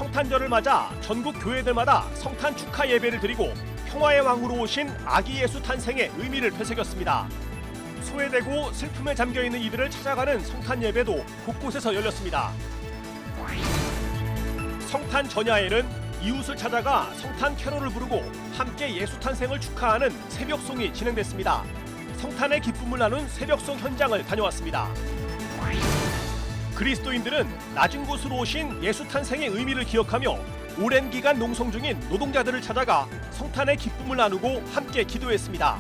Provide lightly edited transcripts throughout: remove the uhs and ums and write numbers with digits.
성탄절을 맞아 전국 교회들마다 성탄 축하 예배를 드리고 평화의 왕으로 오신 아기 예수 탄생의 의미를 되새겼습니다. 소외되고 슬픔에 잠겨있는 이들을 찾아가는 성탄 예배도 곳곳에서 열렸습니다. 성탄 전야에는 이웃을 찾아가 성탄 캐롤을 부르고 함께 예수 탄생을 축하하는 새벽송이 진행됐습니다. 성탄의 기쁨을 나눈 새벽송 현장을 다녀왔습니다. 그리스도인들은 낮은 곳으로 오신 예수 탄생의 의미를 기억하며 오랜 기간 농성 중인 노동자들을 찾아가 성탄의 기쁨을 나누고 함께 기도했습니다.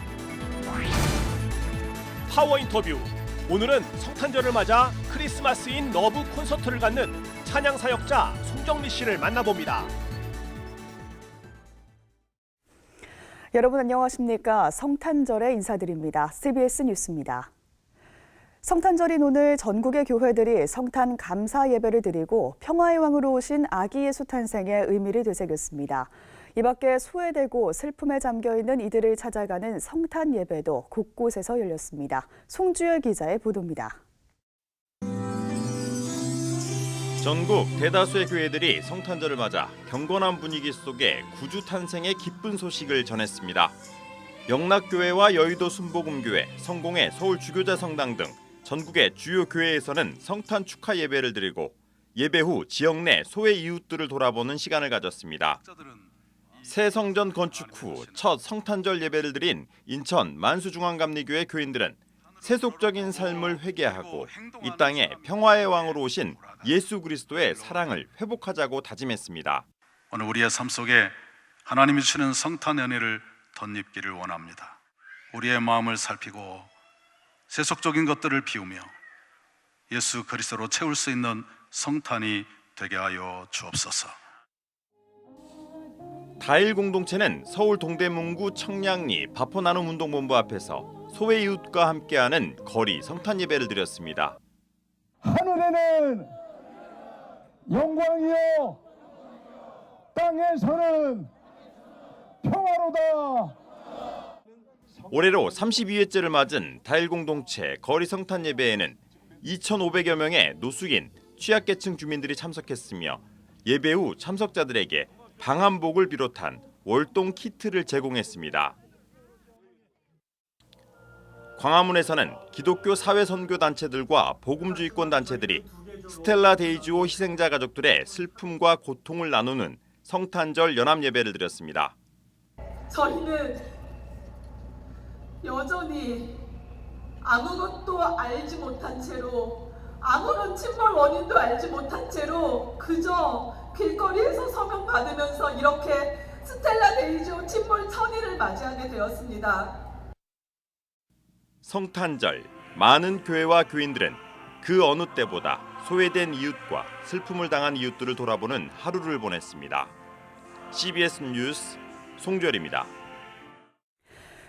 파워 인터뷰. 오늘은 성탄절을 맞아 크리스마스인 러브 콘서트를 갖는 찬양 사역자 송정미 씨를 만나봅니다. 여러분 안녕하십니까? 성탄절에 인사드립니다. CBS 뉴스입니다. 성탄절인 오늘 전국의 교회들이 성탄 감사 예배를 드리고 평화의 왕으로 오신 아기 예수 탄생의 의미를 되새겼습니다. 이 밖에 소외되고 슬픔에 잠겨있는 이들을 찾아가는 성탄 예배도 곳곳에서 열렸습니다. 송주열 기자의 보도입니다. 전국 대다수의 교회들이 성탄절을 맞아 경건한 분위기 속에 구주 탄생의 기쁜 소식을 전했습니다. 영락교회와 여의도 순복음교회, 성공회 서울주교자 성당 등 전국의 주요 교회에서는 성탄 축하 예배를 드리고 예배 후 지역 내 소외 이웃들을 돌아보는 시간을 가졌습니다. 새 성전 건축 후 첫 성탄절 예배를 드린 인천 만수중앙감리교회 교인들은 세속적인 삶을 회개하고 이 땅에 평화의 왕으로 오신 예수 그리스도의 사랑을 회복하자고 다짐했습니다. 오늘 우리의 삶 속에 하나님이 주시는 성탄 은혜를 덧입기를 원합니다. 우리의 마음을 살피고 세속적인 것들을 비우며 예수 그리스도로 채울 수 있는 성탄이 되게 하여 주옵소서. 다일 공동체는 서울 동대문구 청량리 바포나눔 운동본부 앞에서 소외 이웃과 함께하는 거리 성탄 예배를 드렸습니다. 하늘에는 영광이요 땅에서는 평화로다. 올해로 32회째를 맞은 다일 공동체 거리 성탄 예배에는 2,500여 명의 노숙인, 취약계층 주민들이 참석했으며 예배 후 참석자들에게 방한복을 비롯한 월동 키트를 제공했습니다. 광화문에서는 기독교 사회선교단체들과 복음주의권 단체들이 스텔라 데이지오 희생자 가족들의 슬픔과 고통을 나누는 성탄절 연합예배를 드렸습니다. 저희는 여전히 아무것도 알지 못한 채로 아무런 침몰 원인도 알지 못한 채로 그저 길거리에서 서명 받으면서 이렇게 스텔라 데이지오 침몰 천일을 맞이하게 되었습니다. 성탄절, 많은 교회와 교인들은 그 어느 때보다 소외된 이웃과 슬픔을 당한 이웃들을 돌아보는 하루를 보냈습니다. CBS 뉴스 송주열입니다.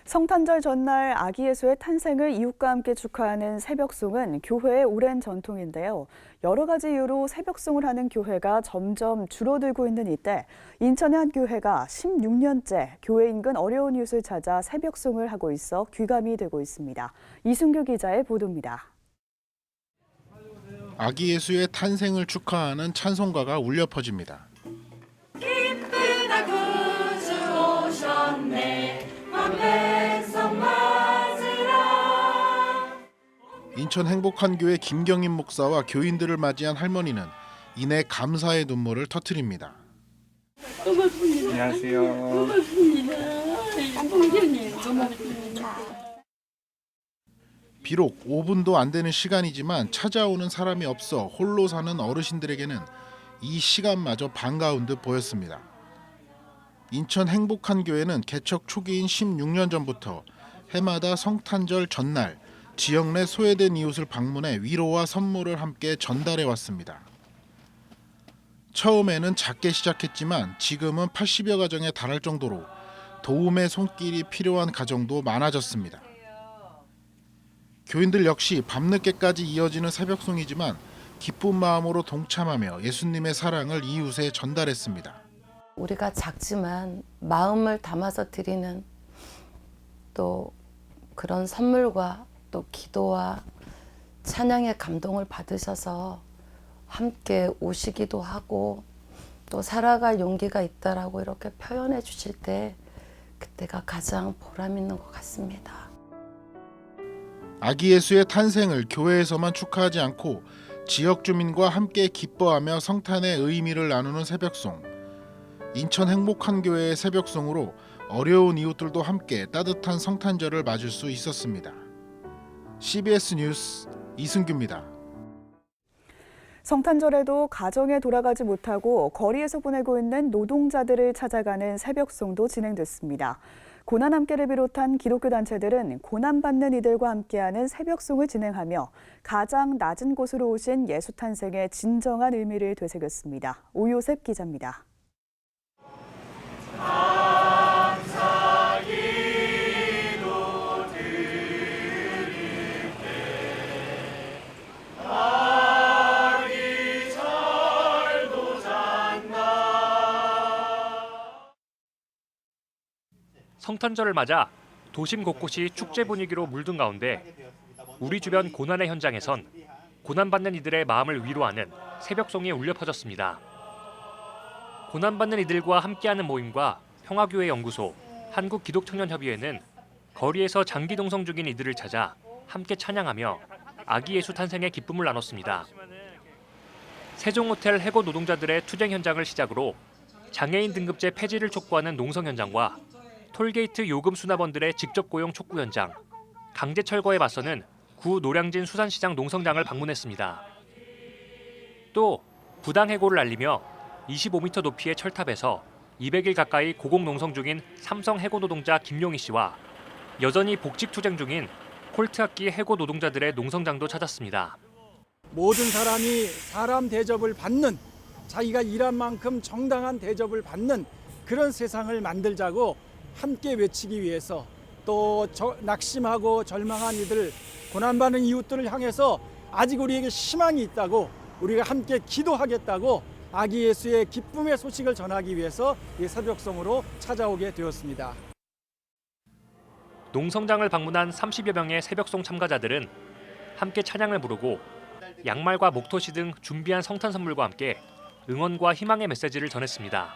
성탄절 전날 아기 예수의 탄생을 이웃과 함께 축하하는 새벽송은 교회의 오랜 전통인데요. 여러 가지 이유로 새벽송을 하는 교회가 점점 줄어들고 있는 이때 인천의 한 교회가 16년째 교회 인근 어려운 이웃을 찾아 새벽송을 하고 있어 귀감이 되고 있습니다. 이순규 기자의 보도입니다. 아기 예수의 탄생을 축하하는 찬송가가 울려 퍼집니다. 기쁘다 구주 오셨네 백성 맞으라. 인천 행복한교회 김경임 목사와 교인들을 맞이한 할머니는 이내 감사의 눈물을 터뜨립니다. 안녕하세요. 비록 5분도 안 되는 시간이지만 찾아오는 사람이 없어 홀로 사는 어르신들에게는 이 시간마저 반가운 듯 보였습니다. 인천 행복한교회는 개척 초기인 16년 전부터 해마다 성탄절 전날 지역 내 소외된 이웃을 방문해 위로와 선물을 함께 전달해 왔습니다. 처음에는 작게 시작했지만 지금은 80여 가정에 달할 정도로 도움의 손길이 필요한 가정도 많아졌습니다. 교인들 역시 밤늦게까지 이어지는 새벽송이지만 기쁜 마음으로 동참하며 예수님의 사랑을 이웃에 전달했습니다. 우리가 작지만 마음을 담아서 드리는 또 그런 선물과 또 기도와 찬양의 감동을 받으셔서 함께 오시기도 하고 또 살아갈 용기가 있다라고 이렇게 표현해 주실 때 그때가 가장 보람 있는 것 같습니다. 아기 예수의 탄생을 교회에서만 축하하지 않고 지역 주민과 함께 기뻐하며 성탄의 의미를 나누는 새벽송. 인천 행복한 교회의 새벽송으로 어려운 이웃들도 함께 따뜻한 성탄절을 맞을 수 있었습니다. CBS 뉴스 이승규입니다. 성탄절에도 가정에 돌아가지 못하고 거리에서 보내고 있는 노동자들을 찾아가는 새벽송도 진행됐습니다. 고난 함께를 비롯한 기독교 단체들은 고난받는 이들과 함께하는 새벽송을 진행하며 가장 낮은 곳으로 오신 예수 탄생의 진정한 의미를 되새겼습니다. 오요셉 기자입니다. 성탄절을 맞아 도심 곳곳이 축제 분위기로 물든 가운데 우리 주변 고난의 현장에선 고난받는 이들의 마음을 위로하는 새벽송이 울려 퍼졌습니다. 고난받는 이들과 함께하는 모임과 평화교회 연구소, 한국기독청년협의회는 거리에서 장기 동성 중인 이들을 찾아 함께 찬양하며 아기 예수 탄생의 기쁨을 나눴습니다. 세종호텔 해고 노동자들의 투쟁 현장을 시작으로 장애인 등급제 폐지를 촉구하는 농성 현장과 톨게이트 요금 수납원들의 직접 고용 촉구 현장, 강제 철거에 맞서는 구 노량진 수산시장 농성장을 방문했습니다. 또 부당 해고를 알리며 25m 높이의 철탑에서 200일 가까이 고공 농성 중인 삼성 해고 노동자 김용희 씨와 여전히 복직 투쟁 중인 콜트악기 해고 노동자들의 농성장도 찾았습니다. 모든 사람이 사람 대접을 받는, 자기가 일한 만큼 정당한 대접을 받는 그런 세상을 만들자고 함께 외치기 위해서, 또 낙심하고 절망한 이들, 고난받는 이웃들을 향해서 아직 우리에게 희망이 있다고, 우리가 함께 기도하겠다고 아기 예수의 기쁨의 소식을 전하기 위해서 이 새벽송으로 찾아오게 되었습니다. 농성장을 방문한 30여 명의 새벽송 참가자들은 함께 찬양을 부르고 양말과 목토시 등 준비한 성탄 선물과 함께 응원과 희망의 메시지를 전했습니다.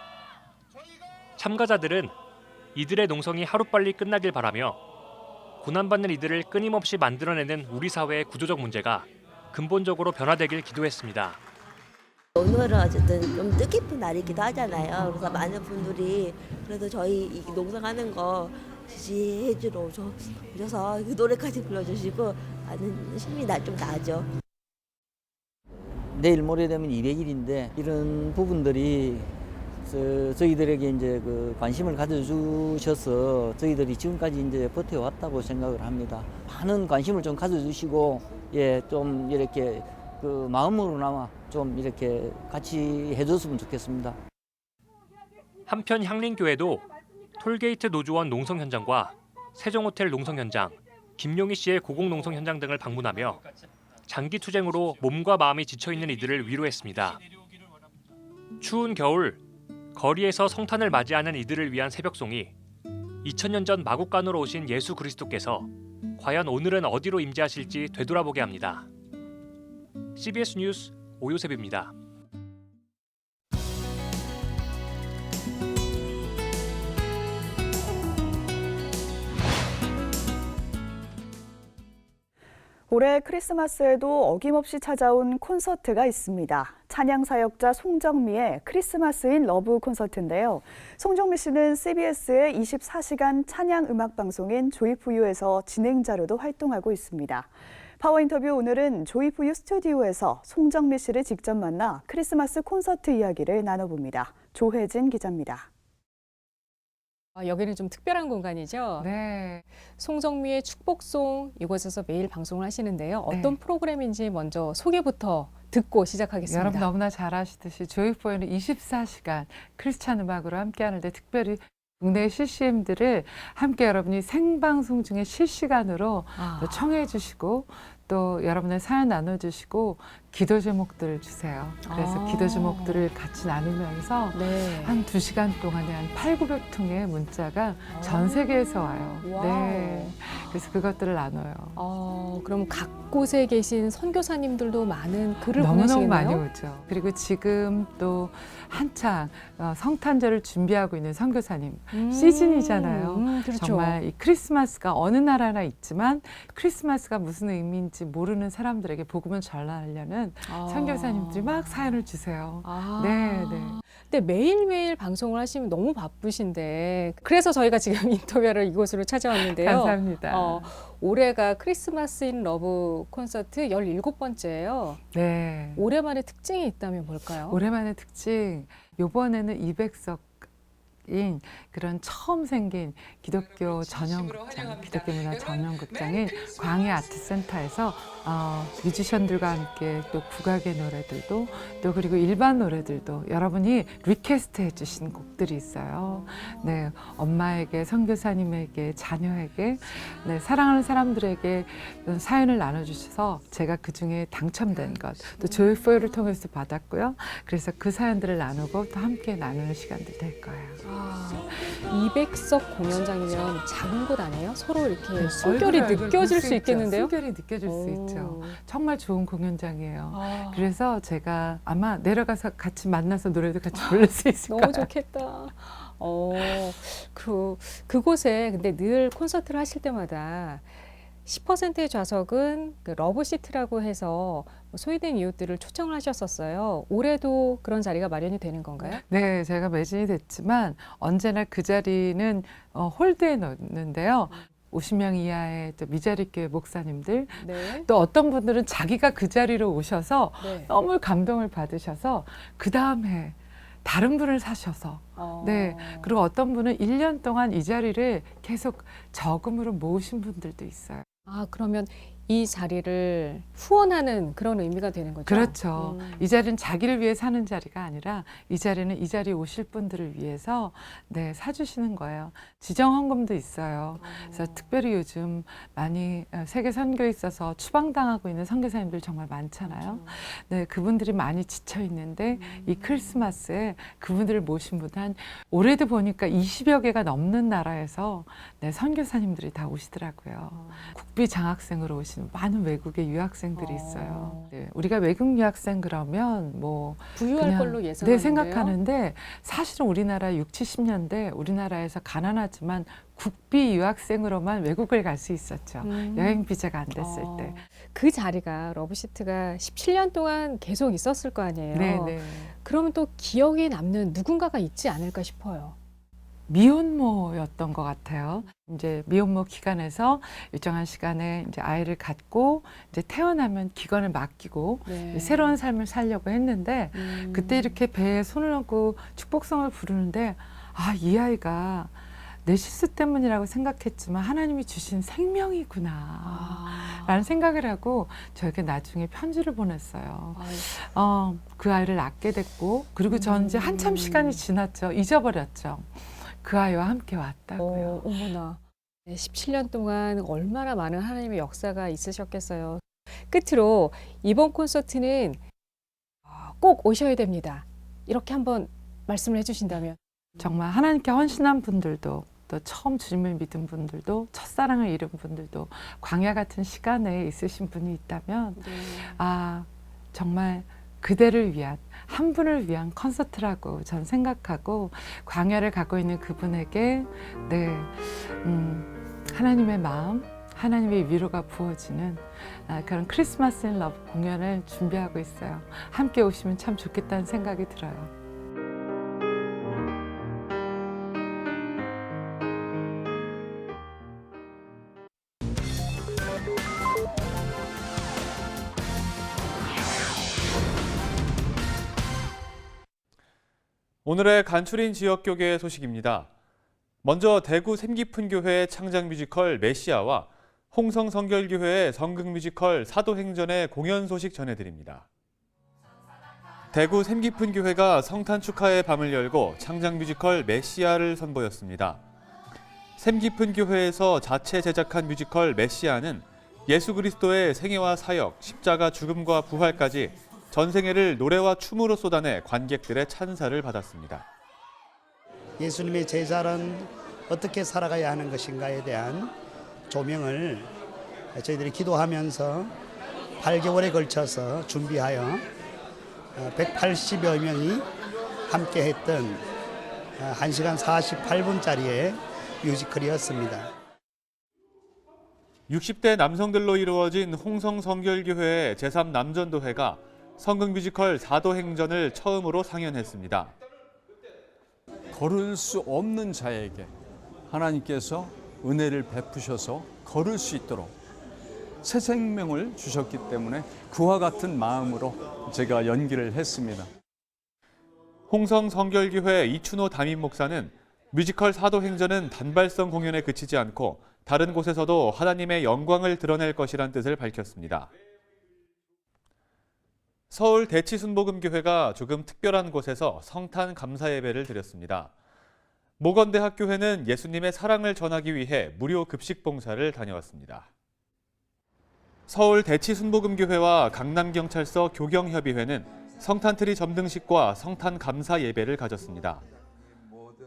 참가자들은 이들의 농성이 하루빨리 끝나길 바라며 고난받는 이들을 끊임없이 만들어내는 우리 사회의 구조적 문제가 근본적으로 변화되길 기도했습니다. 오늘은 어쨌든 좀 뜻깊은 날이기도 하잖아요. 그래서 많은 분들이 그래도 저희 이 농성하는 거 지지해 주러 오셔서 그 노래까지 불러주시고 많은 힘이 좀 나죠. 내일 모레 되면 200일인데 이런 부분들이 저희들에게 이제 그 관심을 가져주셔서 저희들이 지금까지 이제 버텨왔다고 생각을 합니다. 많은 관심을 좀 가져주시고, 예, 좀 이렇게 그 마음으로나마 좀 이렇게 같이 해줬으면 좋겠습니다. 한편 향린교회도 톨게이트 노조원 농성 현장과 세종호텔 농성 현장, 김용희 씨의 고공 농성 현장 등을 방문하며 장기 투쟁으로 몸과 마음이 지쳐있는 이들을 위로했습니다. 추운 겨울, 거리에서 성탄을 맞이하는 이들을 위한 새벽송이 2000년 전 마국간으로 오신 예수 그리스도께서 과연 오늘은 어디로 임재하실지 되돌아보게 합니다. CBS 뉴스 오요셉입니다. 올해 크리스마스에도 어김없이 찾아온 콘서트가 있습니다. 찬양 사역자 송정미의 크리스마스인 러브 콘서트인데요. 송정미 씨는 CBS의 24시간 찬양 음악 방송인 조이프유에서 진행자로도 활동하고 있습니다. 파워 인터뷰 오늘은 조이프유 스튜디오에서 송정미 씨를 직접 만나 크리스마스 콘서트 이야기를 나눠봅니다. 조혜진 기자입니다. 여기는 좀 특별한 공간이죠? 네. 송정미의 축복송 이곳에서 매일 방송을 하시는데요. 어떤 프로그램인지 먼저 소개부터 듣고 시작하겠습니다. 여러분 너무나 잘 아시듯이 조이포에는 24시간 크리스찬 음악으로 함께하는데 특별히 국내 CCM들을 함께 여러분이 생방송 중에 실시간으로 청해 주시고 또 여러분의 사연 나눠주시고 기도 제목들을 주세요. 그래서 기도 제목들을 같이 나누면서 네. 한 2시간 동안에 한 800~900통의 문자가 전 세계에서 와요. 와우. 네. 그래서 그것들을 나눠요. 그럼 각 곳에 계신 선교사님들도 많은 글을 너무너무 보내시겠네요? 많이 오죠. 그리고 지금 또 한창 성탄절을 준비하고 있는 선교사님 시즌이잖아요. 그렇죠. 정말 이 크리스마스가 어느 나라나 있지만 크리스마스가 무슨 의미인지 모르는 사람들에게 복음을 전하려는 선교사님들이 막 사연을 주세요. 네, 네. 근데 매일매일 방송을 하시면 너무 바쁘신데 그래서 저희가 지금 인터뷰를 이곳으로 찾아왔는데요. 감사합니다. 올해가 크리스마스 인 러브 콘서트 17번째예요. 네. 올해만의 특징이 있다면 뭘까요? 올해만의 특징, 이번에는 200석인 그런 처음 생긴 기독교 전용극장, 기독교 문화 전용극장인 광해 아트센터에서 뮤지션들과 함께 또 국악의 노래들도 또 그리고 일반 노래들도 여러분이 리퀘스트 해주신 곡들이 있어요. 네, 엄마에게, 선교사님에게, 자녀에게, 네, 사랑하는 사람들에게 사연을 나눠주셔서 제가 그 중에 당첨된 것, 또 조이포유를 통해서 받았고요. 그래서 그 사연들을 나누고 또 함께 나누는 시간도 될 거예요. 200석 공연장이면 작은 곳 아니에요? 서로 이렇게 숨결이 느껴질 수 있겠는데요? 숨결이 느껴질 수 있죠. 정말 좋은 공연장이에요. 그래서 제가 아마 내려가서 같이 만나서 노래도 같이 부를 수 있을 거예요. 너무 좋겠다. 그곳에 근데 늘 콘서트를 하실 때마다 10%의 좌석은 그 러브시트라고 해서 소외된 이웃들을 초청을 하셨었어요. 올해도 그런 자리가 마련이 되는 건가요? 네, 제가 매진이 됐지만 언제나 그 자리는 홀드해 놓는데요. 50명 이하의 또 미자립교회 목사님들, 네. 또 어떤 분들은 자기가 그 자리로 오셔서 네. 너무 감동을 받으셔서 그 다음에 다른 분을 사셔서 네, 그리고 어떤 분은 1년 동안 이 자리를 계속 저금으로 모으신 분들도 있어요. 그러면 이 자리를 후원하는 그런 의미가 되는 거죠? 그렇죠. 이 자리는 자기를 위해 사는 자리가 아니라 이 자리는 이 자리에 오실 분들을 위해서 네, 사주시는 거예요. 지정 헌금도 있어요. 그래서 특별히 요즘 많이 세계 선교에 있어서 추방당하고 있는 선교사님들 정말 많잖아요. 네, 그분들이 많이 지쳐 있는데 이 크리스마스에 그분들을 모신 분 한 올해도 보니까 20여 개가 넘는 나라에서 네, 선교사님들이 다 오시더라고요. 국비 장학생으로 오신 많은 외국의 유학생들이 있어요. 네, 우리가 외국 유학생 그러면 뭐 부유할 걸로 예상하는데요. 네, 생각하는데 사실은 우리나라 60, 70년대 우리나라에서 가난하지만 국비 유학생으로만 외국을 갈 수 있었죠. 여행 비자가 안 됐을 때. 그 자리가 러브시트가 17년 동안 계속 있었을 거 아니에요. 네, 네. 그러면 또 기억에 남는 누군가가 있지 않을까 싶어요. 미혼모였던 것 같아요. 이제 미혼모 기간에서 일정한 시간에 이제 아이를 갖고 이제 태어나면 기관을 맡기고 네. 새로운 삶을 살려고 했는데 그때 이렇게 배에 손을 얹고 축복성을 부르는데 이 아이가 내 실수 때문이라고 생각했지만 하나님이 주신 생명이구나 라는 생각을 하고 저에게 나중에 편지를 보냈어요. 그 아이를 낳게 됐고 그리고 전 이제 한참 시간이 지났죠. 잊어버렸죠. 그 아이와 함께 왔다고요. 어머나. 17년 동안 얼마나 많은 하나님의 역사가 있으셨겠어요. 끝으로 이번 콘서트는 꼭 오셔야 됩니다. 이렇게 한번 말씀을 해주신다면. 정말 하나님께 헌신한 분들도 또 처음 주님을 믿은 분들도 첫사랑을 잃은 분들도 광야 같은 시간에 있으신 분이 있다면 정말 그대를 위한 한 분을 위한 콘서트라고 전 생각하고 광야를 갖고 있는 그분에게 네, 하나님의 마음, 하나님의 위로가 부어지는 그런 크리스마스 인 러브 공연을 준비하고 있어요. 함께 오시면 참 좋겠다는 생각이 들어요. 오늘의 간추린 지역교회 소식입니다. 먼저 대구 샘깊은 교회 창작 뮤지컬 메시아와 홍성 성결교회의 성극 뮤지컬 사도행전의 공연 소식 전해드립니다. 대구 샘깊은 교회가 성탄 축하의 밤을 열고 창작 뮤지컬 메시아를 선보였습니다. 샘깊은 교회에서 자체 제작한 뮤지컬 메시아는 예수 그리스도의 생애와 사역, 십자가 죽음과 부활까지 전생애를 노래와 춤으로 쏟아내 관객들의 찬사를 받았습니다. 예수님의 제자는 어떻게 살아가야 하는 것인가에 대한 조명을 저희들이 기도하면서 8개월에 걸쳐서 준비하여 180여 명이 함께 했던 1시간 48분짜리의 뮤지컬이었습니다. 60대 남성들로 이루어진 홍성성결교회의 제3남전도회가 성극 뮤지컬 사도행전을 처음으로 상연했습니다. 걸을 수 없는 자에게 하나님께서 은혜를 베푸셔서 걸을 수 있도록 새 생명을 주셨기 때문에 그와 같은 마음으로 제가 연기를 했습니다. 홍성성결교회 이춘호 담임 목사는 뮤지컬 사도행전은 단발성 공연에 그치지 않고 다른 곳에서도 하나님의 영광을 드러낼 것이란 뜻을 밝혔습니다. 서울 대치순복음교회가 조금 특별한 곳에서 성탄 감사 예배를 드렸습니다. 모건대학교회는 예수님의 사랑을 전하기 위해 무료 급식 봉사를 다녀왔습니다. 서울 대치순복음교회와 강남경찰서 교경협의회는 성탄트리 점등식과 성탄 감사 예배를 가졌습니다.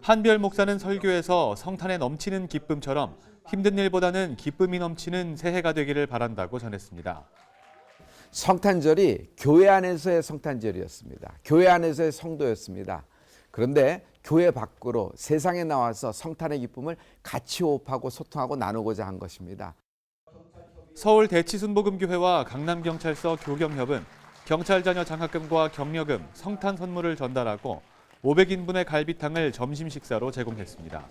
한별 목사는 설교에서 성탄에 넘치는 기쁨처럼 힘든 일보다는 기쁨이 넘치는 새해가 되기를 바란다고 전했습니다. 성탄절이 교회 안에서의 성탄절이었습니다. 교회 안에서의 성도였습니다. 그런데 교회 밖으로 세상에 나와서 성탄의 기쁨을 같이 호흡하고 소통하고 나누고자 한 것입니다. 서울 대치순복음교회와 강남경찰서 교경협은 경찰 자녀 장학금과 격려금, 성탄 선물을 전달하고 500인분의 갈비탕을 점심 식사로 제공했습니다.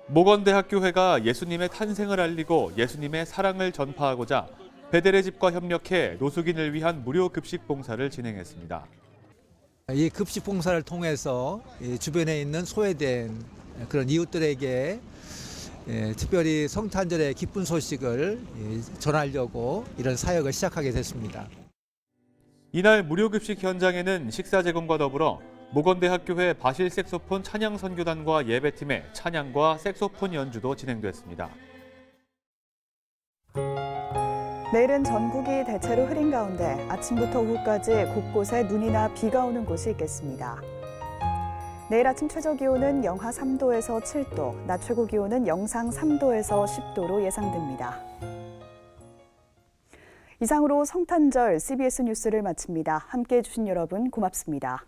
모건대학교회가 예수님의 탄생을 알리고 예수님의 사랑을 전파하고자 베델의 집과 협력해 노숙인을 위한 무료 급식 봉사를 진행했습니다. 이 급식 봉사를 통해서 주변에 있는 소외된 그런 이웃들에게 특별히 성탄절의 기쁜 소식을 전하려고 이런 사역을 시작하게 됐습니다. 이날 무료 급식 현장에는 식사 제공과 더불어 모건대학교회 바실 색소폰 찬양 선교단과 예배팀의 찬양과 색소폰 연주도 진행됐습니다. 내일은 전국이 대체로 흐린 가운데 아침부터 오후까지 곳곳에 눈이나 비가 오는 곳이 있겠습니다. 내일 아침 최저 기온은 영하 3도에서 7도, 낮 최고 기온은 영상 3도에서 10도로 예상됩니다. 이상으로 성탄절 CBS 뉴스를 마칩니다. 함께해 주신 여러분 고맙습니다.